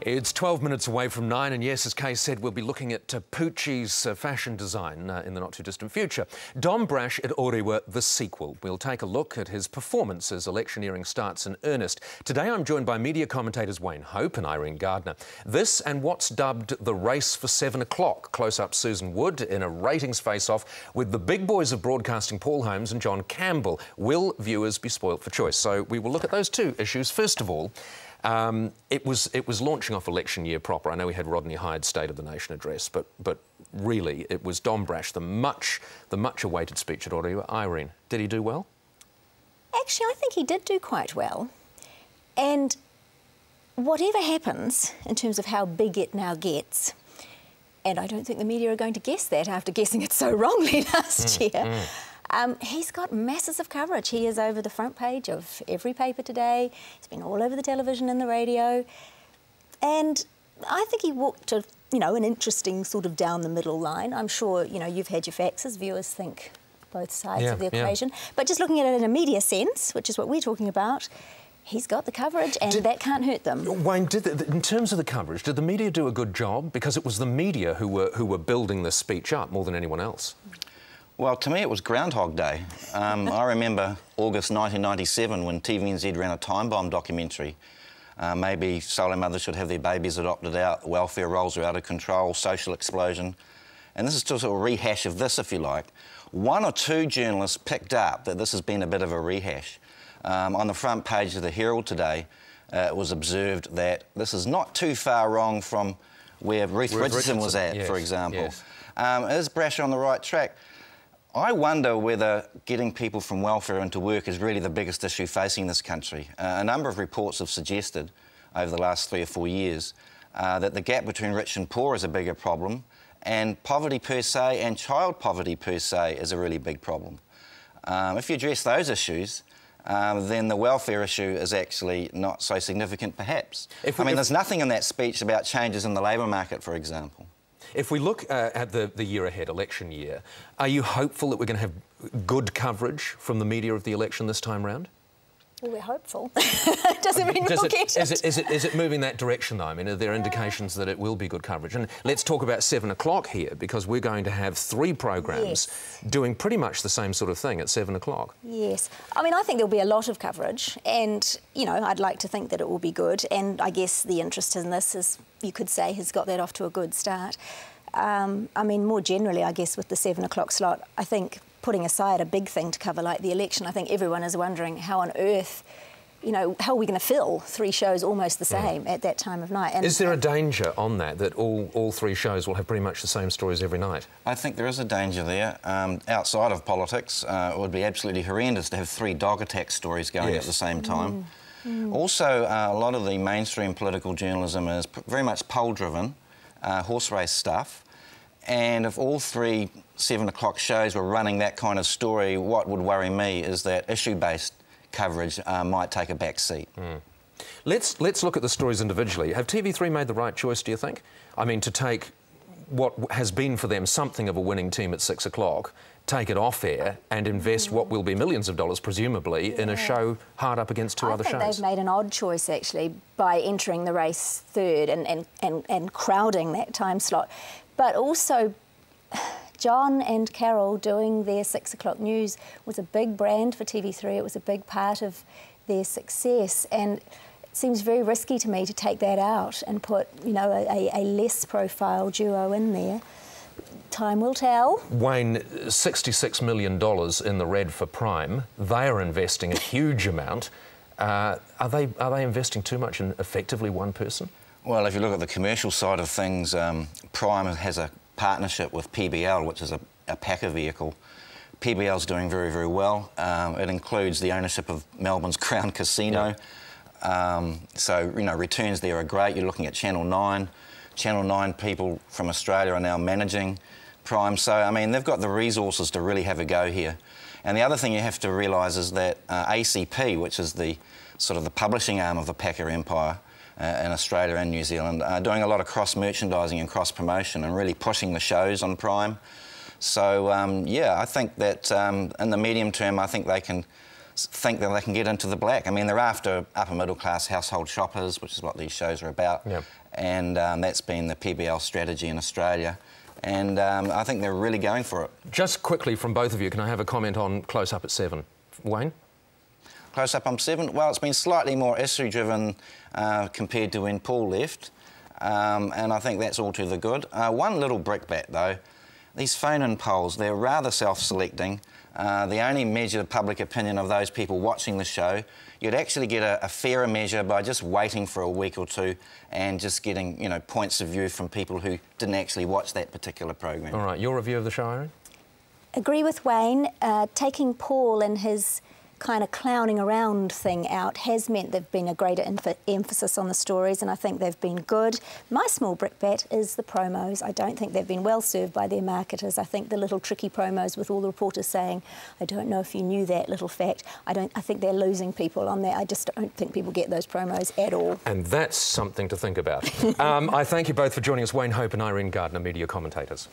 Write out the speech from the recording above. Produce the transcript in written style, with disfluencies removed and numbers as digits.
It's 12 minutes away from 9, and yes, as Kay said, we'll be looking at Poochie's fashion design in the not-too-distant future. Dom Brash at Orewa, the sequel. We'll take a look at his performance as electioneering starts in earnest. Today I'm joined by media commentators Wayne Hope and Irene Gardiner. This and what's dubbed the race for 7 o'clock. Close up Susan Wood in a ratings face-off with the big boys of broadcasting Paul Holmes and John Campbell. Will viewers be spoilt for choice? So we will look at those two issues. First of all, it was launching off election year proper. I know we had Rodney Hyde's State of the Nation address, but really it was Dom Brash, the much awaited speech at Orewa. Irene, did he do well? Actually, I think he did do quite well. And whatever happens in terms of how big it now gets, and I don't think the media are going to guess that after guessing it so wrongly last year. He's got masses of coverage. He is over the front page of every paper today. He's been all over the television and the radio. And I think he walked an interesting sort of down the middle line. I'm sure, you've had your facts as viewers think both sides of the equation. But just looking at it in a media sense, which is what we're talking about, he's got the coverage and that can't hurt them. Wayne, in terms of the coverage, did the media do a good job? Because it was the media who were building this speech up more than anyone else. Well, to me it was Groundhog Day. I remember August 1997 when TVNZ ran a time bomb documentary. Maybe solo mothers should have their babies adopted out, welfare rolls are out of control, social explosion. And this is just a rehash of this, if you like. One or two journalists picked up that this has been a bit of a rehash. On the front page of the Herald today, it was observed that this is not too far wrong from where Ruth Richardson was at, for example. Yes. Is Brash on the right track? I wonder whether getting people from welfare into work is really the biggest issue facing this country. A number of reports have suggested over the last 3 or 4 years that the gap between rich and poor is a bigger problem, and poverty per se and child poverty per se is a really big problem. If you address those issues, then the welfare issue is actually not so significant, perhaps. There's nothing in that speech about changes in the labour market, for example. If we look at the year ahead, election year, are you hopeful that we're going to have good coverage from the media of the election this time round? Well, we're hopeful. Doesn't mean we'll get it. Is it moving that direction, though? I mean, are there indications that it will be good coverage? And let's talk about 7 o'clock here, because we're going to have 3 programmes doing pretty much the same sort of thing at 7 o'clock. Yes. I think there'll be a lot of coverage, and, I'd like to think that it will be good, and I guess the interest in this is, you could say, has got that off to a good start. More generally, I guess, with the 7 o'clock slot, I think, putting aside a big thing to cover like the election, I think everyone is wondering how on earth, how are we going to fill 3 shows almost the same at that time of night? And is there a danger on that all 3 shows will have pretty much the same stories every night? I think there is a danger there. Outside of politics, it would be absolutely horrendous to have 3 dog attack stories going at the same time. Also, a lot of the mainstream political journalism is very much poll-driven, horse race stuff. And if all 3 7 o'clock shows were running that kind of story, what would worry me is that issue-based coverage might take a back seat. Let's look at the stories individually. Have TV3 made the right choice, do you think? To take what has been for them something of a winning team at 6 o'clock, take it off air and invest what will be millions of dollars, presumably, in a show hard up against 2 other shows? I think they've made an odd choice, actually, by entering the race third and crowding that time slot. But also, John and Carol doing their 6 o'clock news was a big brand for TV3. It was a big part of their success, and it seems very risky to me to take that out and put, a less profile duo in there. Time will tell. Wayne, $66 million in the red for Prime. They are investing a huge amount. Are they investing too much in effectively one person? Well, if you look at the commercial side of things, Prime has a partnership with PBL, which is a packer vehicle. PBL's doing very, very well. It includes the ownership of Melbourne's Crown Casino. Returns there are great. You're looking at Channel 9. Channel 9 people from Australia are now managing Prime. So, they've got the resources to really have a go here. And the other thing you have to realise is that ACP, which is the publishing arm of the packer empire, in Australia and New Zealand, doing a lot of cross-merchandising and cross-promotion and really pushing the shows on Prime. So, I think that in the medium term, I think they can think that they can get into the black. I mean, they're after upper middle class household shoppers, which is what these shows are about. Yep. And that's been the PBL strategy in Australia. And I think they're really going for it. Just quickly from both of you, can I have a comment on Close Up at 7? Wayne? Close Up on 7? Well, it's been slightly more issue-driven compared to when Paul left. And I think that's all to the good. One little brickbat, though. These phone-in polls, they're rather self-selecting. They only measure public opinion of those people watching the show. You'd actually get a fairer measure by just waiting for a week or two and just getting, you know, points of view from people who didn't actually watch that particular program. All right, your review of the show, Irene? Agree with Wayne. Taking Paul and his kind of clowning around thing out has meant there's been a greater emphasis on the stories, and I think they've been good. My small brickbat is the promos. I don't think they've been well served by their marketers. I think the little tricky promos with all the reporters saying, I don't know if you knew that little fact, I think they're losing people on that. I just don't think people get those promos at all. And that's something to think about. I thank you both for joining us, Wayne Hope and Irene Gardiner, media commentators.